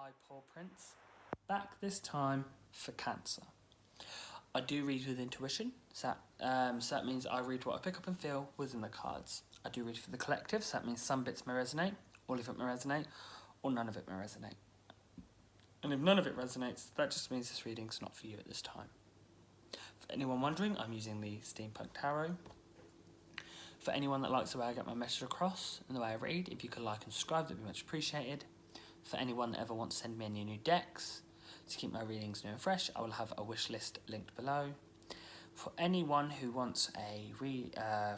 by Paul Prince, back this time for Cancer. I do read with intuition, so that means I read what I pick up and feel within the cards. I do read for the collective, so that means some bits may resonate, all of it may resonate, or none of it may resonate. And if none of it resonates, that just means this reading's not for you at this time. For anyone wondering, I'm using the Steampunk Tarot. For anyone that likes the way I get my message across and the way I read, if you could like and subscribe, that'd be much appreciated. For anyone that ever wants to send me any new decks to keep my readings new and fresh, I will have a wish list linked below. For anyone who wants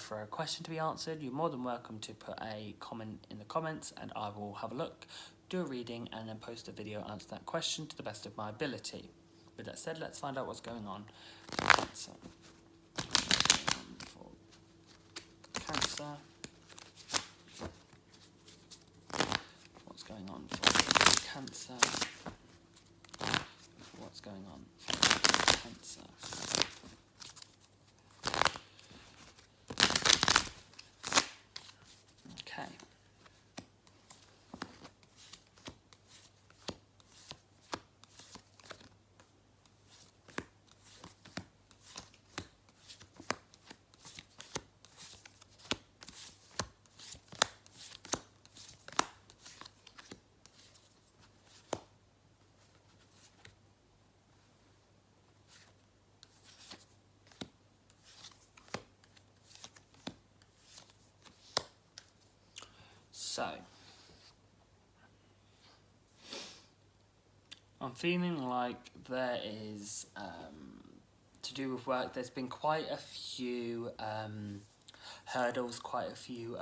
for a question to be answered, you're more than welcome to put a comment in the comments and I will have a look, do a reading and then post a video answer that question to the best of my ability. With that said, let's find out what's going on for Cancer. What's going on for Cancer? What's going on for Cancer? Okay. So, I'm feeling like there is, to do with work, there's been quite a few hurdles, quite a few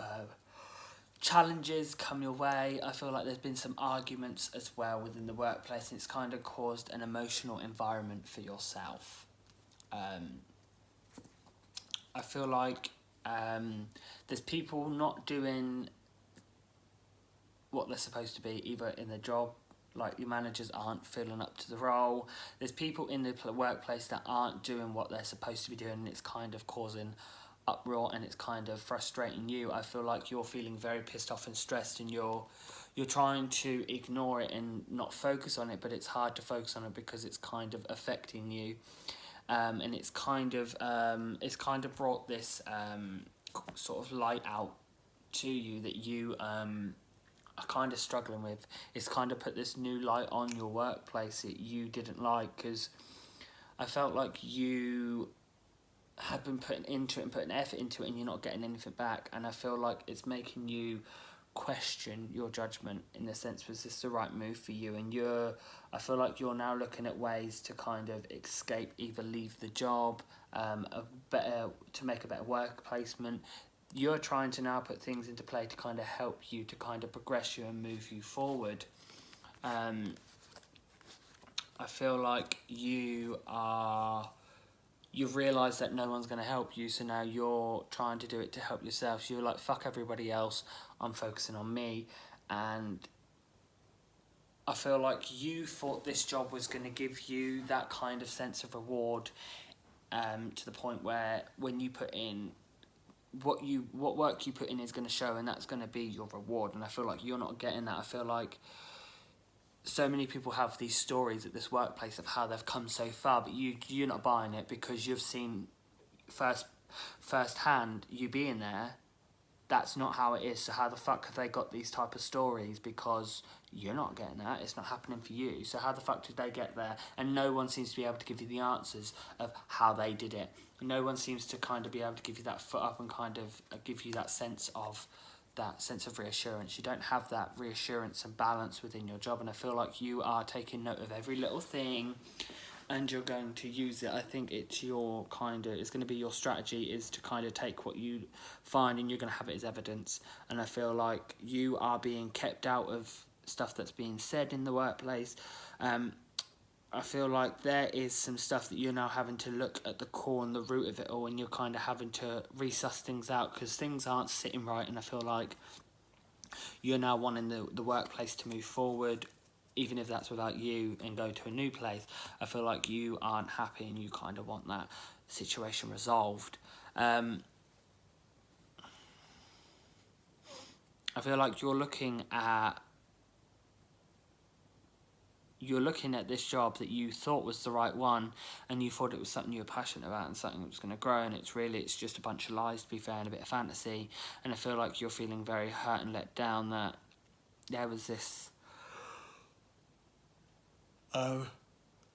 challenges come your way. I feel like there's been some arguments as well within the workplace and it's kind of caused an emotional environment for yourself. I feel like there's people not doing what they're supposed to be, either in the job, like your managers aren't filling up to the role. There's people in the workplace that aren't doing what they're supposed to be doing and it's kind of causing uproar and it's kind of frustrating you. I feel like you're feeling very pissed off and stressed and you're trying to ignore it and not focus on it, but it's hard to focus on it because it's kind of affecting you. And it's kind of brought this sort of light out to you that you are kind of struggling with. It's kind of put this new light on your workplace that you didn't like, because I felt like you have been putting into it and putting effort into it and you're not getting anything back, and I feel like it's making you question your judgment in the sense, was this the right move for you? And I feel like you're now looking at ways to kind of escape, either leave the job, to make a better work placement. You're trying to now put things into play to kind of help you, to kind of progress you and move you forward. I feel like you've realised that no one's going to help you, so now you're trying to do it to help yourself. So you're like, fuck everybody else, I'm focusing on me. And I feel like you thought this job was going to give you that kind of sense of reward, to the point where when you put in what work you put in is going to show, and that's going to be your reward. And I feel like you're not getting that. I feel like so many people have these stories at this workplace of how they've come so far, but you're not buying it because you've seen firsthand you being there. That's not how it is. So how the fuck have they got these type of stories? Because you're not getting that. It's not happening for you. So how the fuck did they get there? And no one seems to be able to give you the answers of how they did it. No one seems to kind of be able to give you that foot up and kind of give you that sense of reassurance. You don't have that reassurance and balance within your job, and I feel like you are taking note of every little thing and you're going to use it. I think it's going to be your strategy, is to kind of take what you find and you're going to have it as evidence. And I feel like you are being kept out of stuff that's being said in the workplace. I feel like there is some stuff that you're now having to look at the core and the root of it all, and you're kind of having to resuss things out because things aren't sitting right. And I feel like you're now wanting the workplace to move forward, even if that's without you, and go to a new place. I feel like you aren't happy and you kind of want that situation resolved. I feel like you're looking at you're looking at this job that you thought was the right one, and you thought it was something you were passionate about and something that was going to grow, and it's just a bunch of lies, to be fair, and a bit of fantasy. And I feel like you're feeling very hurt and let down that there was this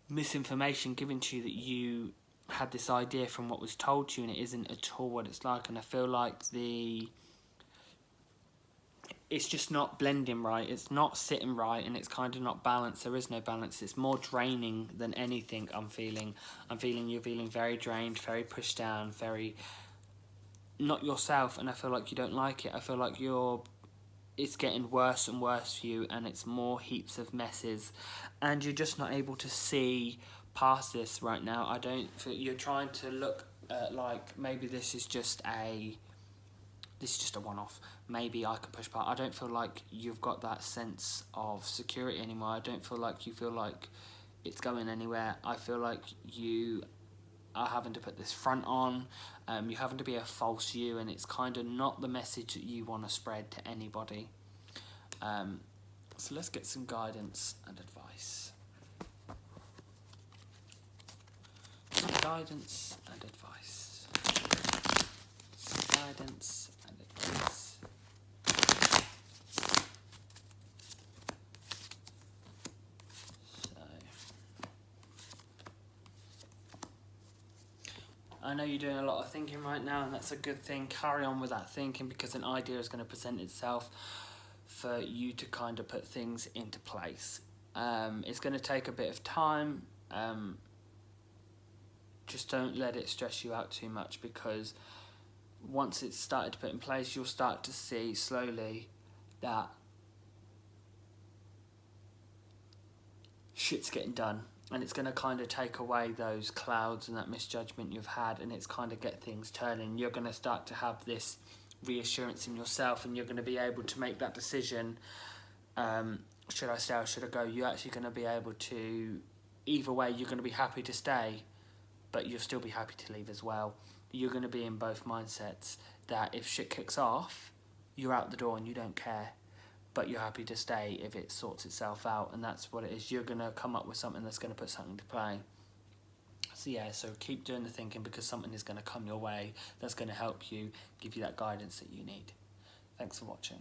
misinformation given to you, that you had this idea from what was told to you, and it isn't at all what it's like. And I feel like it's just not blending right, it's not sitting right, and it's kind of not balanced. There is no balance. It's more draining than anything. I'm feeling you're feeling very drained, very pushed down, very not yourself, and I feel like you don't like it. I feel like it's getting worse and worse for you, and it's more heaps of messes, and you're just not able to see past this right now. I don't feel you're trying to look at, like, maybe this is just a one-off. Maybe I can push past. I don't feel like you've got that sense of security anymore. I don't feel like you feel like it's going anywhere. I feel like you are having to put this front on. You're having to be a false you, and it's kind of not the message that you want to spread to anybody. So let's get some guidance and advice. Guidance and advice. Guidance and advice. So, I know you're doing a lot of thinking right now, and that's a good thing. Carry on with that thinking, because an idea is going to present itself for you to kind of put things into place. It's going to take a bit of time. Just don't let it stress you out too much, because once it's started to put in place, you'll start to see slowly that shit's getting done, and it's going to kind of take away those clouds and that misjudgment you've had, and it's kind of get things turning. You're going to start to have this reassurance in yourself, and you're going to be able to make that decision, should I stay or should I go? You're actually going to be able to, either way, you're going to be happy to stay, but you'll still be happy to leave as well. You're going to be in both mindsets, that if shit kicks off, you're out the door and you don't care, but you're happy to stay if it sorts itself out. And that's what it is. You're going to come up with something that's going to put something to play. So yeah, so keep doing the thinking, because something is going to come your way that's going to help you, give you that guidance that you need. Thanks for watching.